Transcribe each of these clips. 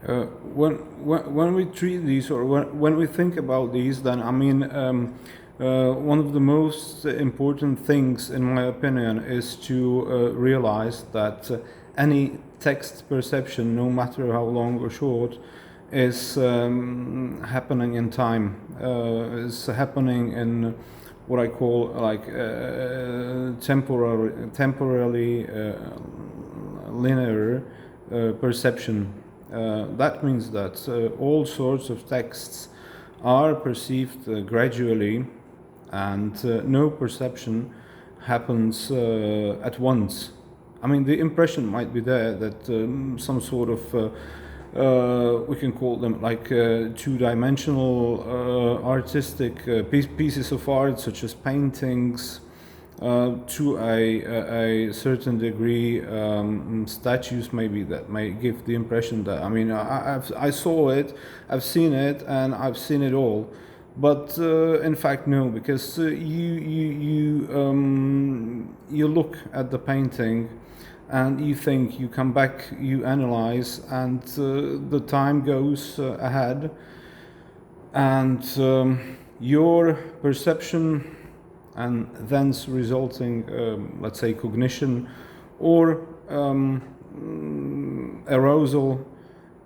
Uh, when we treat these, or when we think about these, then one of the most important things, in my opinion, is to realize that any text perception, no matter how long or short, is happening in time. Is happening in what I call like temporarily linear perception. That means that all sorts of texts are perceived gradually, and no perception happens at once. I mean, the impression might be there that some sort of we can call them like two-dimensional artistic pieces of art, such as paintings, to a certain degree, statues maybe, that may give the impression that, I saw it, I've seen it, and I've seen it all. But in fact, no, because you look at the painting, and you think, you come back, you analyze, and the time goes ahead, and your perception, and thence resulting, let's say, cognition or arousal,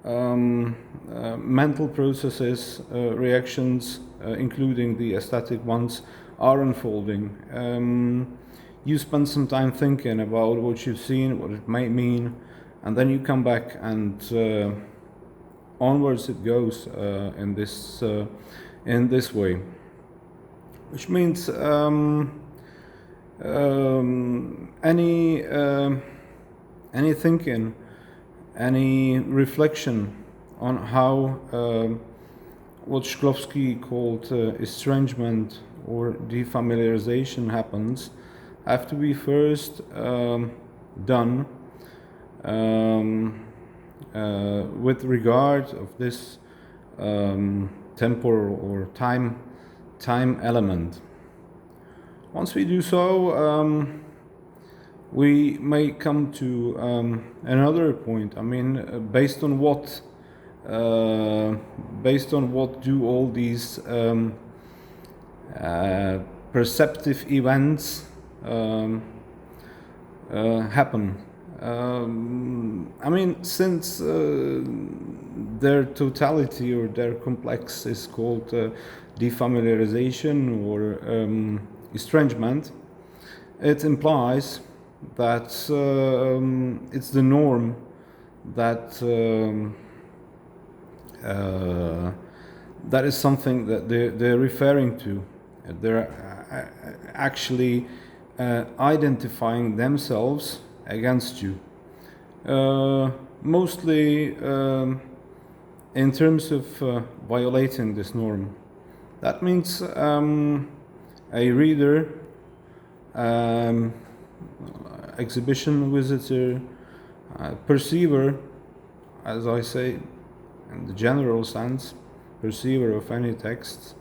mental processes, reactions, including the aesthetic ones, are unfolding. You spend some time thinking about what you've seen, what it might mean, and then you come back, and onwards it goes in this way, which means any thinking, any reflection on how what Shklovsky called estrangement or defamiliarization happens, have to be first done with regard of this temporal or time element. Once we do so, we may come to another point. Based on what do all these perceptive events happen? Since their totality or their complex is called defamiliarization or estrangement, it implies that it's the norm, that that is something that they're referring to. They're actually identifying themselves against you, mostly in terms of violating this norm. That means a reader, exhibition visitor, perceiver, as I say in the general sense, perceiver of any text,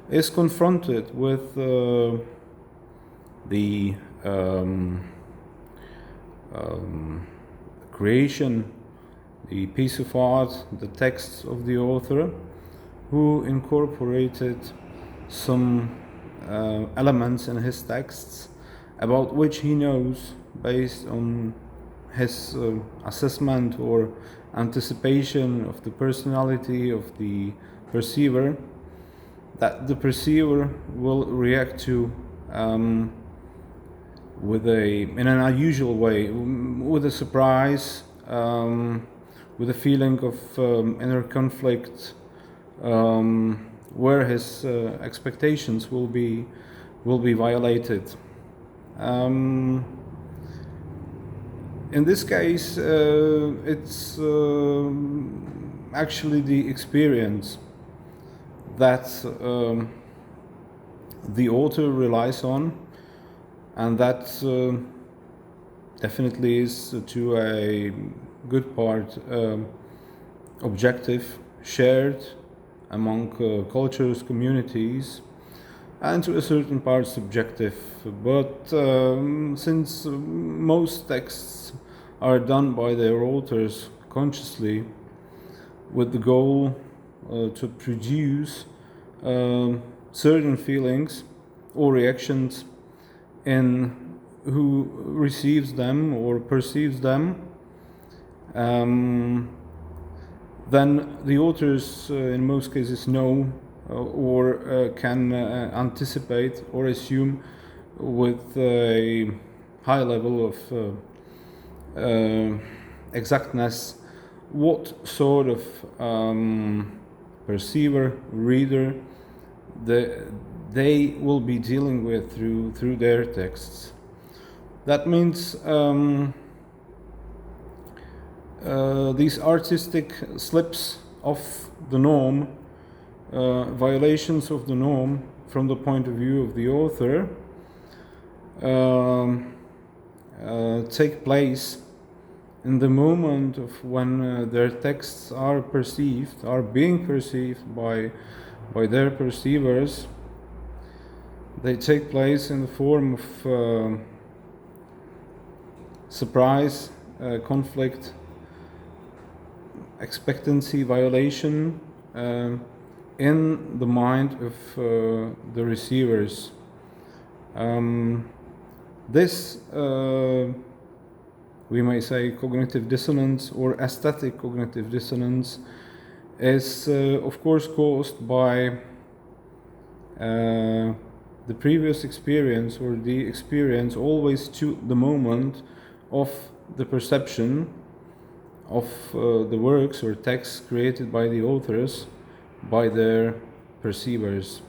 is confronted with the creation, the piece of art, the text of the author, who incorporated some elements in his texts about which he knows, based on his assessment or anticipation of the personality of the perceiver, that the perceiver will react to in an unusual way, with a surprise, with a feeling of inner conflict, where his expectations will be violated. In this case, it's actually the experience that the author relies on, and that definitely is to a good part objective, shared among cultures, communities, and to a certain part subjective. But since most texts are done by their authors consciously, with the goal to produce certain feelings or reactions in who receives them or perceives them, then the authors in most cases know or can anticipate or assume with a high level of exactness what sort of perceiver, reader they will be dealing with through their texts. That means these artistic slips of the norm, violations of the norm from the point of view of the author, take place in the moment of when their texts are being perceived by their perceivers. They take place in the form of surprise, conflict, expectancy, violation in the mind of the receivers. This we may say cognitive dissonance or aesthetic cognitive dissonance is of course caused by the previous experience or the experience always to the moment of the perception of the works or texts created by the authors by their perceivers.